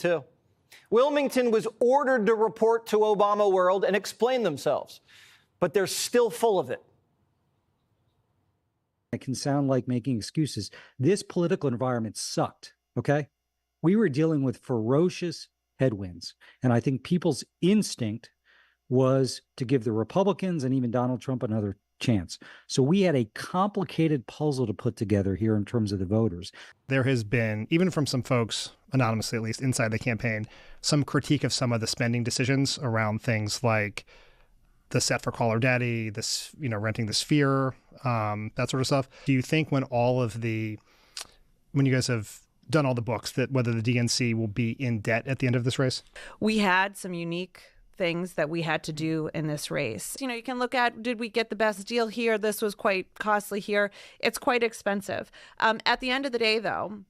too. Wilmington was ordered to report to Obama World and explain themselves, but they're still full of it. It can sound like making excuses. This political environment sucked, okay? We were dealing with ferocious headwinds, and I think people's instinct was to give the Republicans and even Donald Trump another chance. So we had a complicated puzzle to put together here in terms of the voters. There has been, even from some folks, anonymously at least, inside the campaign, some critique of some of the spending decisions around things like the set for Call Her Daddy, this, renting the Sphere, that sort of stuff. Do you think when you guys have done all the books, that whether the DNC will be in debt at the end of this race? We had some unique things that we had to do in this race. You can look at, did we get the best deal here? This was quite costly here. It's quite expensive. At the end of the day, though,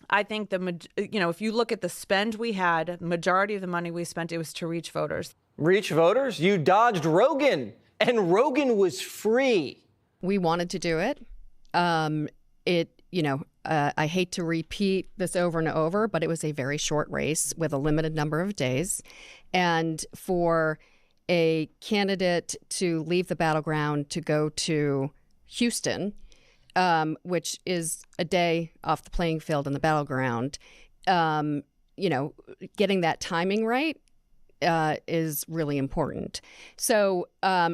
I think if you look at the spend we had, the majority of the money we spent, it was to reach voters. Reach voters? You dodged Rogan, and Rogan was free. We wanted to do it. I hate to repeat this over and over, but it was a very short race with a limited number of days. And for a candidate to leave the battleground to go to Houston, which is a day off the playing field in the battleground, getting that timing right is really important. So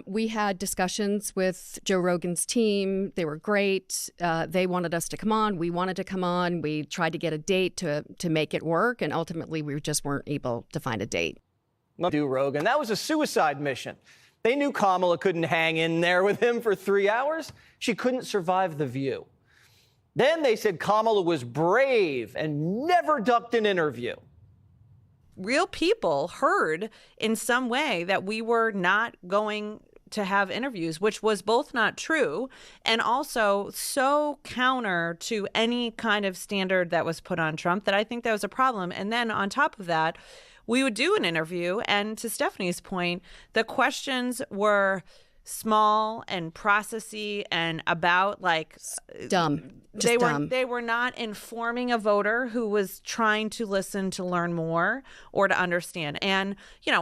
we had discussions with Joe Rogan's team. They were great. They wanted us to come on. We wanted to come on. We tried to get a date to make it work, and ultimately we just weren't able to find a date. Do Rogan. That was a suicide mission. They knew Kamala couldn't hang in there with him for 3 hours. She couldn't survive The View. Then they said Kamala was brave and never ducked an interview. Real people heard in some way that we were not going to have interviews, which was both not true and also so counter to any kind of standard that was put on Trump that I think that was a problem. And then on top of that, we would do an interview, and to Stephanie's point, the questions were small and processy and about dumb. They were not informing a voter who was trying to listen to learn more or to understand. And,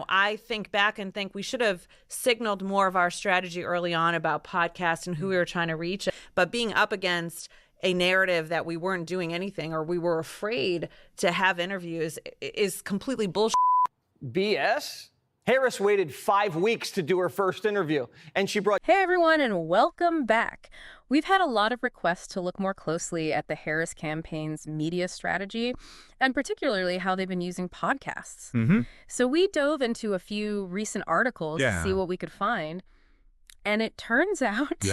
I think back and think we should have signaled more of our strategy early on about podcasts and who we were trying to reach. But being up against a narrative that we weren't doing anything or we were afraid to have interviews is completely bullshit. BS? Harris waited 5 weeks to do her first interview, and she brought... Hey, everyone, and welcome back. We've had a lot of requests to look more closely at the Harris campaign's media strategy, and particularly how they've been using podcasts. Mm-hmm. So we dove into a few recent articles to see what we could find, and it turns out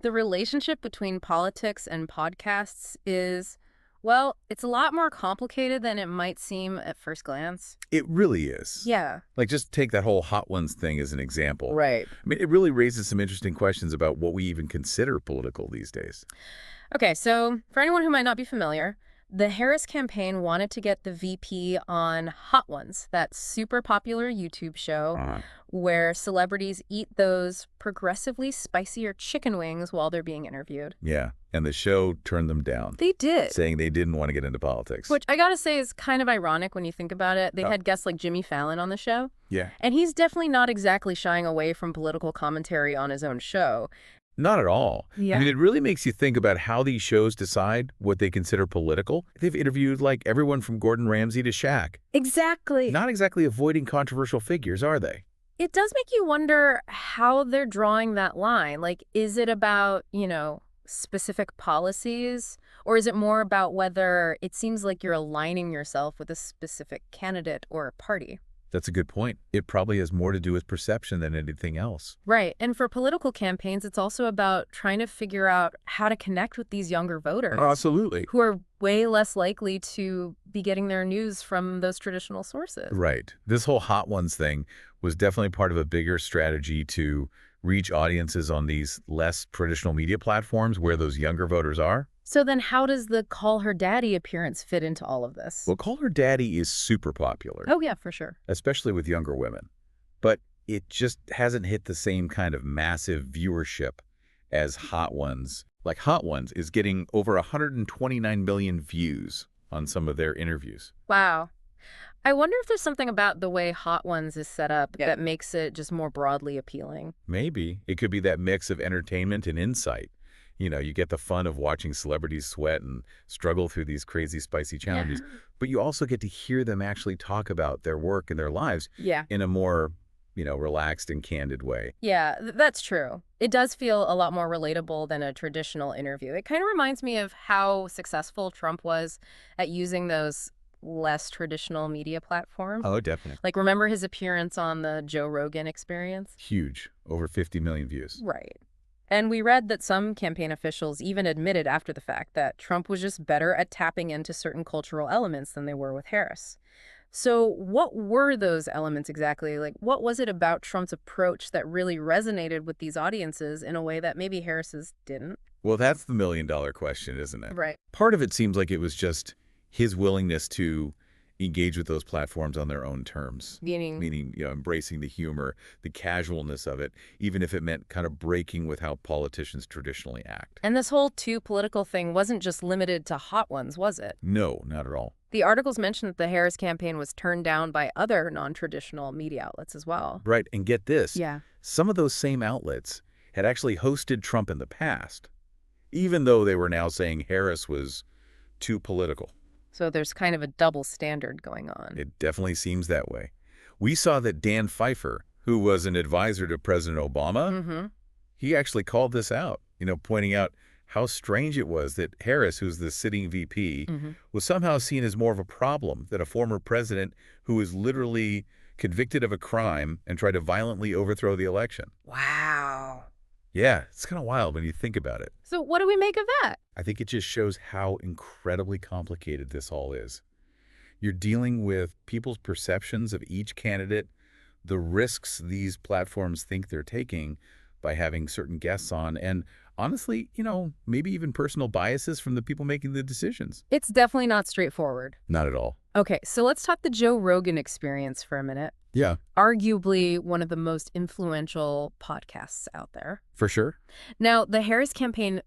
the relationship between politics and podcasts is... well, it's a lot more complicated than it might seem at first glance. It really is. Yeah. Like, just take that whole Hot Ones thing as an example. Right. I mean, it really raises some interesting questions about what we even consider political these days. Okay, so for anyone who might not be familiar, the Harris campaign wanted to get the VP on Hot Ones, that super popular YouTube show where celebrities eat those progressively spicier chicken wings while they're being interviewed. Yeah, and the show turned them down. They did. Saying they didn't want to get into politics. Which I gotta say is kind of ironic when you think about it. They had guests like Jimmy Fallon on the show. Yeah. And he's definitely not exactly shying away from political commentary on his own show. Not at all. Yeah. I mean, it really makes you think about how these shows decide what they consider political. They've interviewed everyone from Gordon Ramsay to Shaq. Exactly. Not exactly avoiding controversial figures, are they? It does make you wonder how they're drawing that line. Is it about, specific policies, or is it more about whether it seems like you're aligning yourself with a specific candidate or a party? That's a good point. It probably has more to do with perception than anything else. Right. And for political campaigns, it's also about trying to figure out how to connect with these younger voters. Absolutely. Who are way less likely to be getting their news from those traditional sources. Right. This whole Hot Ones thing was definitely part of a bigger strategy to reach audiences on these less traditional media platforms where those younger voters are. So then how does the Call Her Daddy appearance fit into all of this? Well, Call Her Daddy is super popular. Oh, yeah, for sure. Especially with younger women. But it just hasn't hit the same kind of massive viewership as Hot Ones. Hot Ones is getting over 129 million views on some of their interviews. Wow. I wonder if there's something about the way Hot Ones is set up that makes it just more broadly appealing. Maybe. It could be that mix of entertainment and insight. You get the fun of watching celebrities sweat and struggle through these crazy, spicy challenges. But you also get to hear them actually talk about their work and their lives in a more, relaxed and candid way. Yeah, that's true. It does feel a lot more relatable than a traditional interview. It kind of reminds me of how successful Trump was at using those less traditional media platforms. Oh, definitely. Like, remember his appearance on the Joe Rogan Experience? Huge. Over 50 million views. Right. And we read that some campaign officials even admitted after the fact that Trump was just better at tapping into certain cultural elements than they were with Harris. So what were those elements exactly? Like, what was it about Trump's approach that really resonated with these audiences in a way that maybe Harris's didn't? Well, that's the million-dollar question, isn't it? Right. Part of it seems like it was just his willingness to engage with those platforms on their own terms. Meaning, embracing the humor, the casualness of it, even if it meant kind of breaking with how politicians traditionally act. And this whole too political thing wasn't just limited to Hot Ones, was it? No, not at all. The articles mentioned that the Harris campaign was turned down by other non-traditional media outlets as well. Right, and get this. Yeah. Some of those same outlets had actually hosted Trump in the past, even though they were now saying Harris was too political. So there's kind of a double standard going on. It definitely seems that way. We saw that Dan Pfeiffer, who was an advisor to President Obama, he actually called this out, pointing out how strange it was that Harris, who's the sitting VP, was somehow seen as more of a problem than a former president who was literally convicted of a crime and tried to violently overthrow the election. Wow. Yeah, it's kind of wild when you think about it. So what do we make of that? I think it just shows how incredibly complicated this all is. You're dealing with people's perceptions of each candidate, the risks these platforms think they're taking by having certain guests on, and honestly, maybe even personal biases from the people making the decisions. It's definitely not straightforward. Not at all. Okay, so let's talk the Joe Rogan Experience for a minute. Yeah. Arguably one of the most influential podcasts out there. For sure. Now, the Harris campaign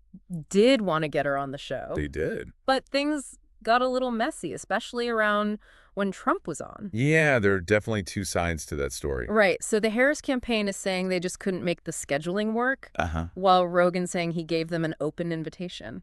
did want to get her on the show. They did. But things got a little messy, especially around when Trump was on. Yeah, there are definitely two sides to that story. Right. So the Harris campaign is saying they just couldn't make the scheduling work, while Rogan's saying he gave them an open invitation.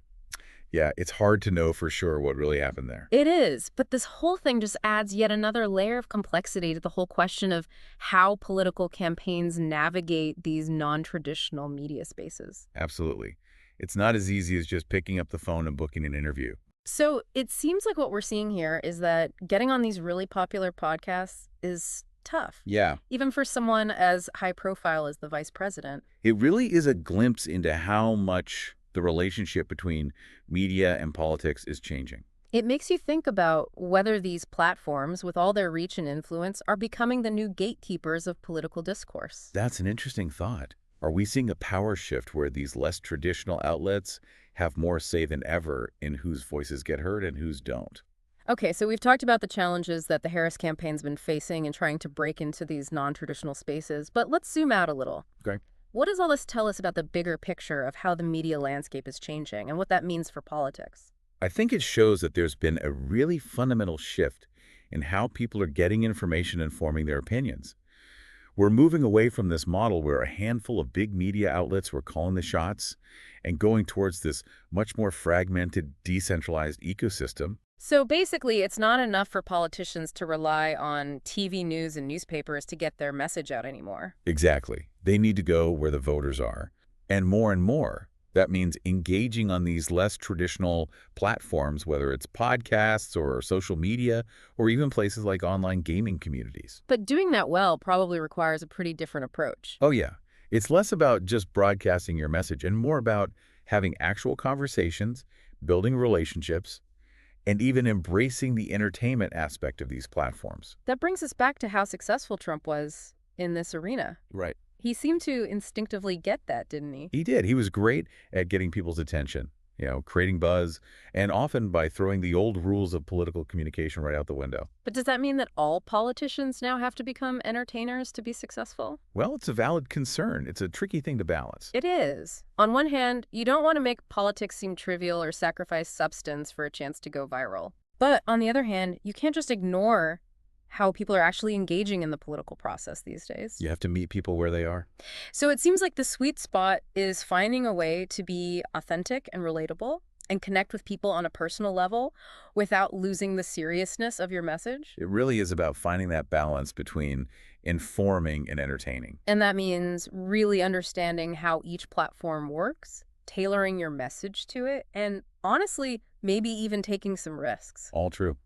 Yeah, it's hard to know for sure what really happened there. It is, but this whole thing just adds yet another layer of complexity to the whole question of how political campaigns navigate these non-traditional media spaces. Absolutely. It's not as easy as just picking up the phone and booking an interview. So it seems like what we're seeing here is that getting on these really popular podcasts is tough. Yeah. Even for someone as high profile as the vice president. It really is a glimpse into how much the relationship between media and politics is changing. It makes you think about whether these platforms, with all their reach and influence, are becoming the new gatekeepers of political discourse. That's an interesting thought. Are we seeing a power shift where these less traditional outlets have more say than ever in whose voices get heard and whose don't? Okay, so we've talked about the challenges that the Harris campaign's been facing in trying to break into these non-traditional spaces, but let's zoom out a little. Okay. What does all this tell us about the bigger picture of how the media landscape is changing and what that means for politics? I think it shows that there's been a really fundamental shift in how people are getting information and forming their opinions. We're moving away from this model where a handful of big media outlets were calling the shots and going towards this much more fragmented, decentralized ecosystem. So basically, it's not enough for politicians to rely on TV news and newspapers to get their message out anymore. Exactly. They need to go where the voters are. And more, that means engaging on these less traditional platforms, whether it's podcasts or social media, or even places like online gaming communities. But doing that well probably requires a pretty different approach. Oh, yeah. It's less about just broadcasting your message and more about having actual conversations, building relationships, and even embracing the entertainment aspect of these platforms. That brings us back to how successful Trump was in this arena. Right. He seemed to instinctively get that, didn't he? He did. He was great at getting people's attention, creating buzz, and often by throwing the old rules of political communication right out the window. But does that mean that all politicians now have to become entertainers to be successful? Well, it's a valid concern. It's a tricky thing to balance. It is. On one hand, you don't want to make politics seem trivial or sacrifice substance for a chance to go viral. But on the other hand, you can't just ignore how people are actually engaging in the political process these days. You have to meet people where they are. So it seems like the sweet spot is finding a way to be authentic and relatable and connect with people on a personal level without losing the seriousness of your message. It really is about finding that balance between informing and entertaining. And that means really understanding how each platform works, tailoring your message to it, and honestly, maybe even taking some risks. All true.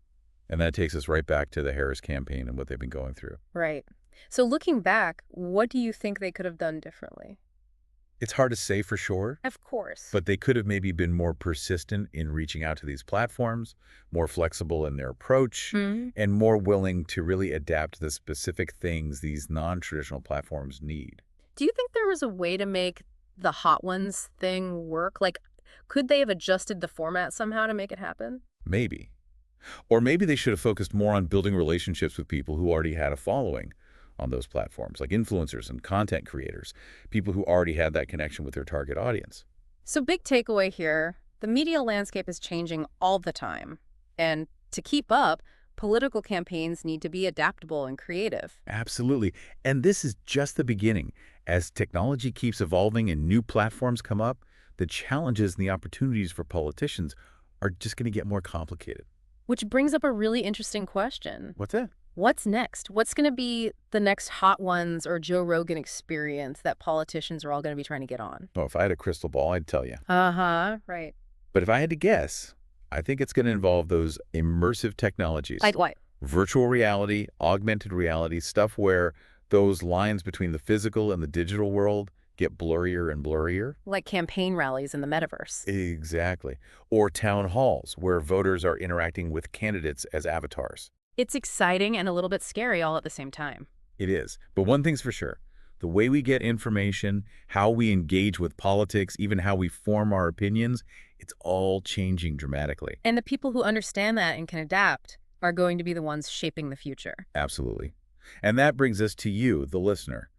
And that takes us right back to the Harris campaign and what they've been going through. Right. So looking back, what do you think they could have done differently? It's hard to say for sure, Of course. but they could have maybe been more persistent in reaching out to these platforms, more flexible in their approach, and more willing to really adapt to the specific things these non-traditional platforms need. Do you think there was a way to make the Hot Ones thing work? Like, could they have adjusted the format somehow to make it happen? Maybe. Or maybe they should have focused more on building relationships with people who already had a following on those platforms, like influencers and content creators, people who already had that connection with their target audience. So big takeaway here, the media landscape is changing all the time. And to keep up, political campaigns need to be adaptable and creative. Absolutely. And this is just the beginning. As technology keeps evolving and new platforms come up, the challenges and the opportunities for politicians are just going to get more complicated. Which brings up a really interesting question. What's that? What's next? What's going to be the next Hot Ones or Joe Rogan Experience that politicians are all going to be trying to get on? Oh, if I had a crystal ball, I'd tell you. Uh-huh, right. But if I had to guess, I think it's going to involve those immersive technologies. Like what? Virtual reality, augmented reality, stuff where those lines between the physical and the digital world get blurrier and blurrier. Like campaign rallies in the metaverse. Exactly. Or town halls where voters are interacting with candidates as avatars. It's exciting and a little bit scary all at the same time. It is. But one thing's for sure. The way we get information, how we engage with politics, even how we form our opinions, it's all changing dramatically. And the people who understand that and can adapt are going to be the ones shaping the future. Absolutely. And that brings us to you, the listener.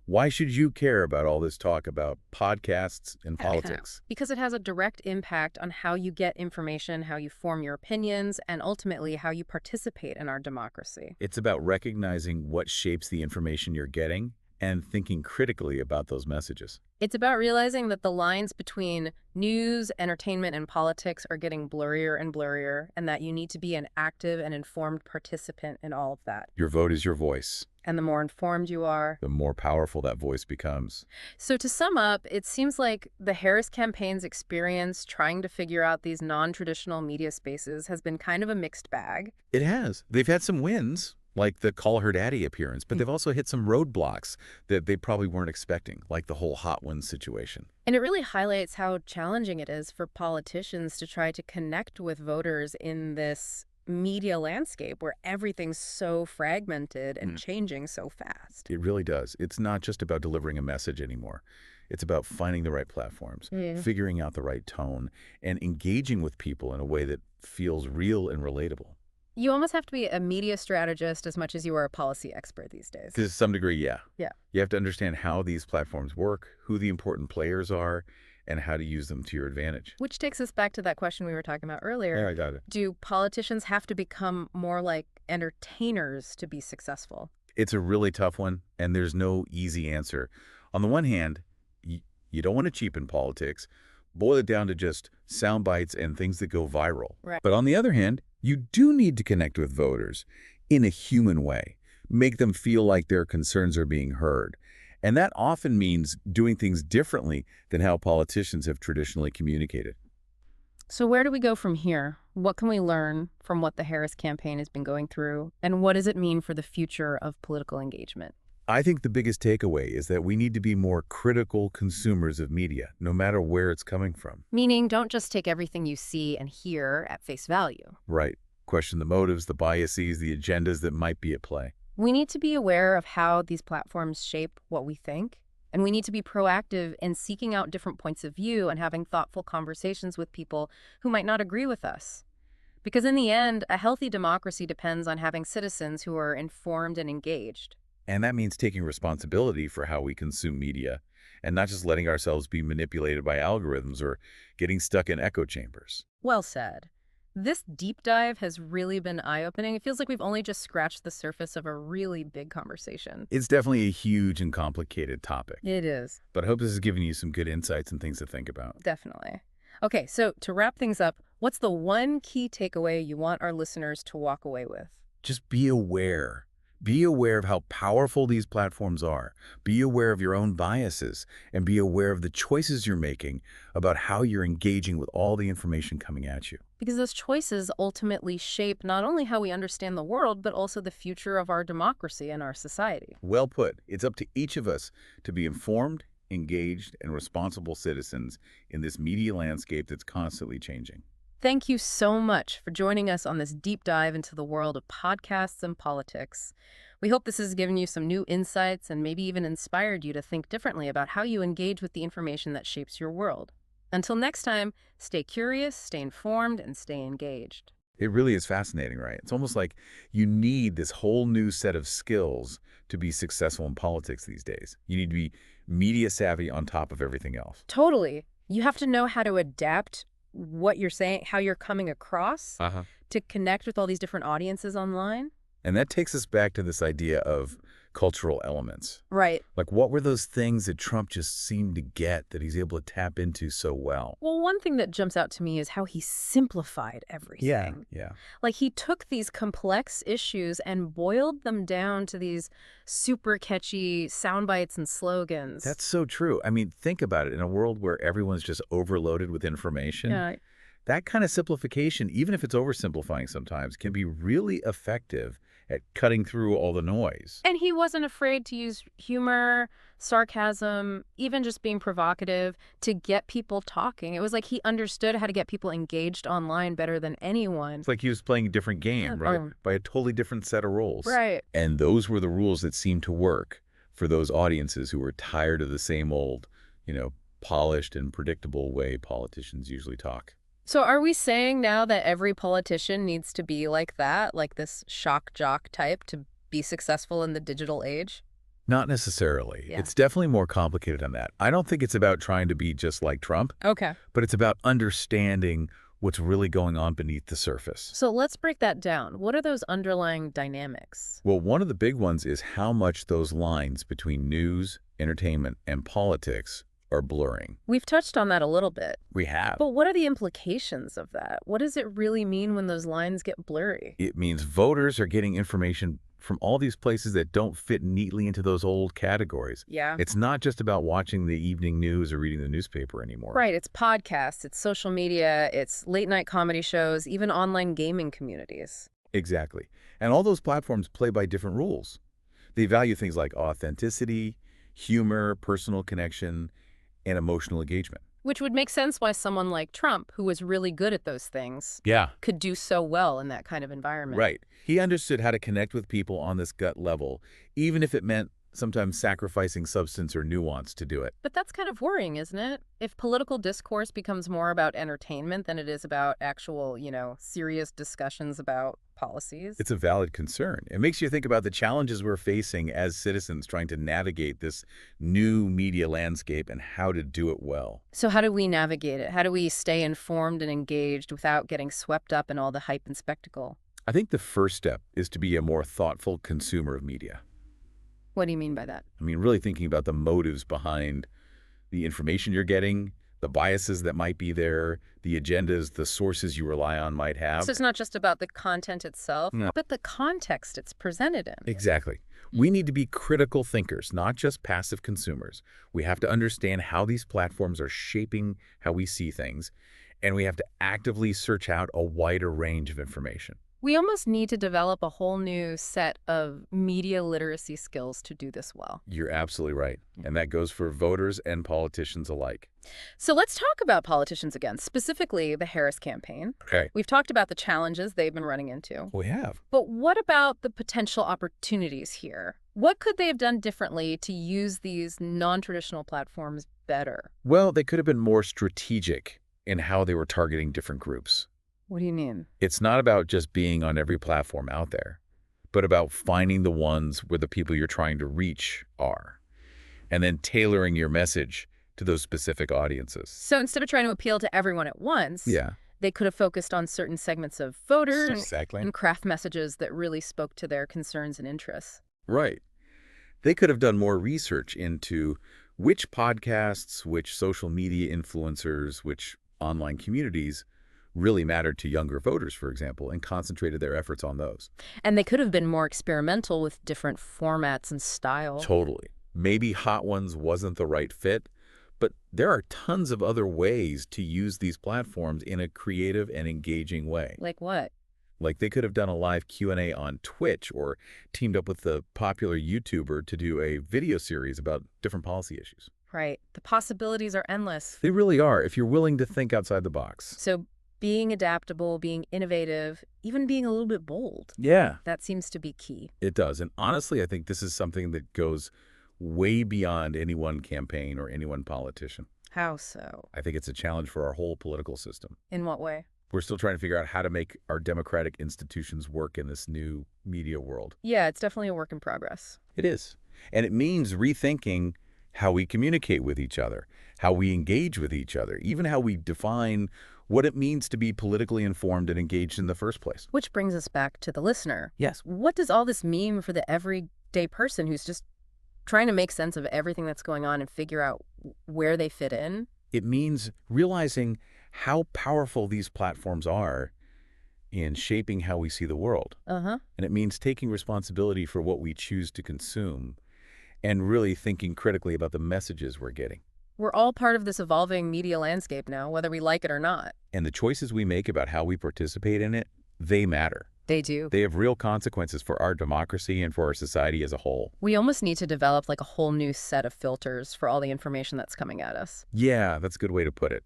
Why should you care about all this talk about podcasts and politics? Because it has a direct impact on how you get information, how you form your opinions, and ultimately how you participate in our democracy. It's about recognizing what shapes the information you're getting and thinking critically about those messages. It's about realizing that the lines between news, entertainment, and politics are getting blurrier and blurrier, and that you need to be an active and informed participant in all of that. Your vote is your voice. And the more informed you are, the more powerful that voice becomes. So to sum up, it seems like the Harris campaign's experience trying to figure out these non-traditional media spaces has been kind of a mixed bag. It has. They've had some wins, like the Call Her Daddy appearance, but they've also hit some roadblocks that they probably weren't expecting, like the whole Hot Ones situation. And it really highlights how challenging it is for politicians to try to connect with voters in this media landscape where everything's so fragmented and changing so fast. It really does. It's not just about delivering a message anymore. It's about finding the right platforms, figuring out the right tone, and engaging with people in a way that feels real and relatable. You almost have to be a media strategist as much as you are a policy expert these days. To some degree, yeah. Yeah. You have to understand how these platforms work, who the important players are, and how to use them to your advantage. Which takes us back to that question we were talking about earlier. Yeah, I got it. Do politicians have to become more like entertainers to be successful? It's a really tough one, and there's no easy answer. On the one hand, you don't want to cheapen politics, boil it down to just sound bites and things that go viral. Right. But on the other hand, you do need to connect with voters in a human way, make them feel like their concerns are being heard. And that often means doing things differently than how politicians have traditionally communicated. So where do we go from here? What can we learn from what the Harris campaign has been going through? And what does it mean for the future of political engagement? I think the biggest takeaway is that we need to be more critical consumers of media, no matter where it's coming from. Meaning, don't just take everything you see and hear at face value. Right. Question the motives, the biases, the agendas that might be at play. We need to be aware of how these platforms shape what we think, and we need to be proactive in seeking out different points of view and having thoughtful conversations with people who might not agree with us. Because in the end, a healthy democracy depends on having citizens who are informed and engaged. And that means taking responsibility for how we consume media and not just letting ourselves be manipulated by algorithms or getting stuck in echo chambers. Well said. This deep dive has really been eye-opening. It feels like we've only just scratched the surface of a really big conversation. It's definitely a huge and complicated topic. It is. But I hope this has given you some good insights and things to think about. Definitely. Okay, so to wrap things up, what's the one key takeaway you want our listeners to walk away with? Just be aware. Be aware of how powerful these platforms are. Be aware of your own biases and be aware of the choices you're making about how you're engaging with all the information coming at you. Because those choices ultimately shape not only how we understand the world, but also the future of our democracy and our society. Well put. It's up to each of us to be informed, engaged, and responsible citizens in this media landscape that's constantly changing. Thank you so much for joining us on this deep dive into the world of podcasts and politics. We hope this has given you some new insights and maybe even inspired you to think differently about how you engage with the information that shapes your world. Until next time, stay curious, stay informed, and stay engaged. It really is fascinating, right? It's almost like you need this whole new set of skills to be successful in politics these days. You need to be media savvy on top of everything else. Totally. You have to know how to adapt what you're saying, how you're coming across to connect with all these different audiences online. And that takes us back to this idea of cultural elements. Right. Like, what were those things that Trump just seemed to get that he's able to tap into so well? Well, one thing that jumps out to me is how he simplified everything. Yeah. Like, he took these complex issues and boiled them down to these super catchy sound bites and slogans. That's so true. I mean, think about it. In a world where everyone's just overloaded with information, that kind of simplification, even if it's oversimplifying sometimes, can be really effective at cutting through all the noise. And he wasn't afraid to use humor, sarcasm, even just being provocative to get people talking. It was like he understood how to get people engaged online better than anyone. It's like he was playing a different game, right? By a totally different set of rules. Right. And those were the rules that seemed to work for those audiences who were tired of the same old, polished and predictable way politicians usually talk. So are we saying now that every politician needs to be like that, like this shock jock type to be successful in the digital age? Not necessarily. Yeah. It's definitely more complicated than that. I don't think it's about trying to be just like Trump. Okay. But it's about understanding what's really going on beneath the surface. So let's break that down. What are those underlying dynamics? Well, one of the big ones is how much those lines between news, entertainment, and politics are blurring. We've touched on that a little bit. We have. But what are the implications of that? What does it really mean when those lines get blurry? It means voters are getting information from all these places that don't fit neatly into those old categories. Yeah. It's not just about watching the evening news or reading the newspaper anymore. Right. It's podcasts, it's social media, it's late night comedy shows, even online gaming communities. Exactly. And all those platforms play by different rules. They value things like authenticity, humor, personal connection, and emotional engagement. Which would make sense why someone like Trump, who was really good at those things, could do so well in that kind of environment. Right. He understood how to connect with people on this gut level, even if it meant sometimes sacrificing substance or nuance to do it. But that's kind of worrying, isn't it? If political discourse becomes more about entertainment than it is about actual, serious discussions about policies. It's a valid concern. It makes you think about the challenges we're facing as citizens trying to navigate this new media landscape and how to do it well. So how do we navigate it? How do we stay informed and engaged without getting swept up in all the hype and spectacle? I think the first step is to be a more thoughtful consumer of media. What do you mean by that? I mean, really thinking about the motives behind the information you're getting, the biases that might be there, the agendas, the sources you rely on might have. So it's not just about the content itself, but the context it's presented in. Exactly. We need to be critical thinkers, not just passive consumers. We have to understand how these platforms are shaping how we see things, and we have to actively search out a wider range of information. We almost need to develop a whole new set of media literacy skills to do this well. You're absolutely right. And that goes for voters and politicians alike. So let's talk about politicians again, specifically the Harris campaign. Okay. We've talked about the challenges they've been running into. We have. But what about the potential opportunities here? What could they have done differently to use these non-traditional platforms better? Well, they could have been more strategic in how they were targeting different groups. What do you mean? It's not about just being on every platform out there, but about finding the ones where the people you're trying to reach are, and then tailoring your message to those specific audiences. So instead of trying to appeal to everyone at once, They could have focused on certain segments of voters Exactly. and craft messages that really spoke to their concerns and interests. Right. They could have done more research into which podcasts, which social media influencers, which online communities really mattered to younger voters, for example, and concentrated their efforts on those. And they could have been more experimental with different formats and style. Totally. Maybe Hot Ones wasn't the right fit, but there are tons of other ways to use these platforms in a creative and engaging way. Like what? Like they could have done a live Q&A on Twitch or teamed up with a popular YouTuber to do a video series about different policy issues. Right. The possibilities are endless. They really are, if you're willing to think outside the box. So being adaptable, being innovative, even being a little bit bold, Yeah, that seems to be key. it does. And honestly, I think this is something that goes way beyond any one campaign or any one politician. How so? I think it's a challenge for our whole political system. In what way? We're still trying to figure out how to make our democratic institutions work in this new media world. Yeah, it's definitely a work in progress. It is. And it means rethinking how we communicate with each other, how we engage with each other, even how we define what it means to be politically informed and engaged in the first place. Which brings us back to the listener. Yes. What does all this mean for the everyday person who's just trying to make sense of everything that's going on and figure out where they fit in? It means realizing how powerful these platforms are in shaping how we see the world. Uh-huh. And it means taking responsibility for what we choose to consume and really thinking critically about the messages we're getting. We're all part of this evolving media landscape now, whether we like it or not. And the choices we make about how we participate in it, they matter. They do. They have real consequences for our democracy and for our society as a whole. We almost need to develop like a whole new set of filters for all the information that's coming at us. Yeah, that's a good way to put it.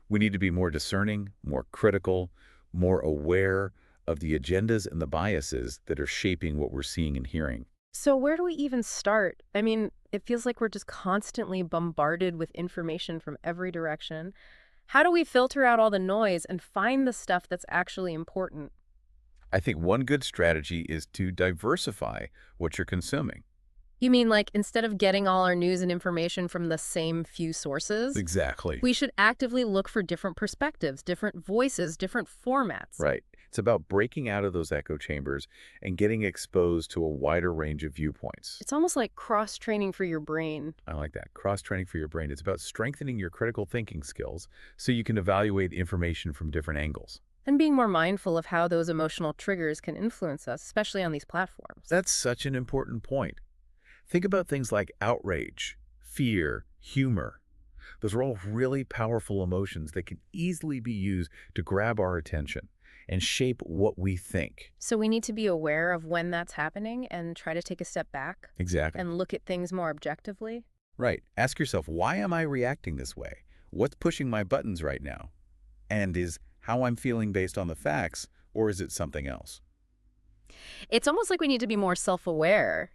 We need to be more discerning, more critical, more aware of the agendas and the biases that are shaping what we're seeing and hearing. So where do we even start? I mean, it feels like we're just constantly bombarded with information from every direction. How do we filter out all the noise and find the stuff that's actually important? I think one good strategy is to diversify what you're consuming. You mean like instead of getting all our news and information from the same few sources? Exactly. We should actively look for different perspectives, different voices, different formats. Right. It's about breaking out of those echo chambers and getting exposed to a wider range of viewpoints. It's almost like cross-training for your brain. I like that. Cross-training for your brain. It's about strengthening your critical thinking skills so you can evaluate information from different angles. And being more mindful of how those emotional triggers can influence us, especially on these platforms. That's such an important point. Think about things like outrage, fear, humor. Those are all really powerful emotions that can easily be used to grab our attention and shape what we think. So we need to be aware of when that's happening and try to take a step back Exactly. and look at things more objectively. Right. Ask yourself, why am I reacting this way? What's pushing my buttons right now? And is how I'm feeling based on the facts, or is it something else? It's almost like we need to be more self-aware,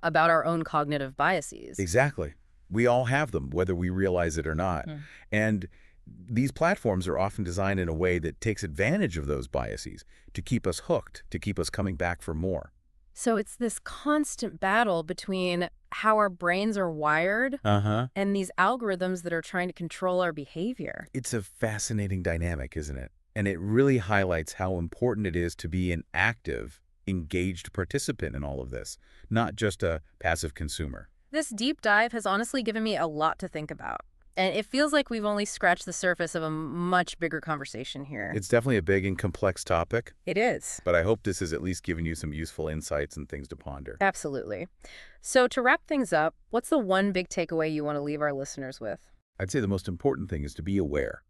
about our own cognitive biases. Exactly. We all have them, whether we realize it or not. And these platforms are often designed in a way that takes advantage of those biases to keep us hooked, to keep us coming back for more. So it's this constant battle between how our brains are wired and these algorithms that are trying to control our behavior. It's a fascinating dynamic, isn't it? And it really highlights how important it is to be an active, engaged participant in all of this, not just a passive consumer. This deep dive has honestly given me a lot to think about. And it feels like we've only scratched the surface of a much bigger conversation here. It's definitely a big and complex topic, It is. but I hope this has at least given you some useful insights and things to ponder. Absolutely. So to wrap things up, what's the one big takeaway you want to leave our listeners with? I'd say the most important thing is to be aware.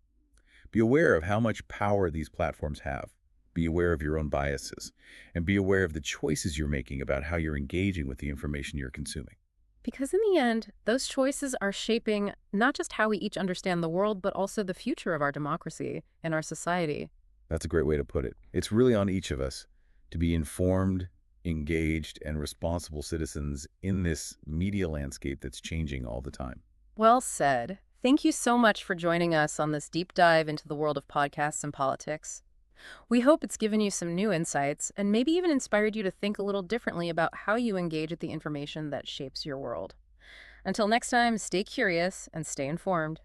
Be aware of how much power these platforms have. Be aware of your own biases, and be aware of the choices you're making about how you're engaging with the information you're consuming. Because in the end, those choices are shaping not just how we each understand the world, but also the future of our democracy and our society. That's a great way to put it. It's really on each of us to be informed, engaged, and responsible citizens in this media landscape that's changing all the time. Well said. Thank you so much for joining us on this deep dive into the world of podcasts and politics. We hope it's given you some new insights and maybe even inspired you to think a little differently about how you engage with the information that shapes your world. Until next time, stay curious and stay informed.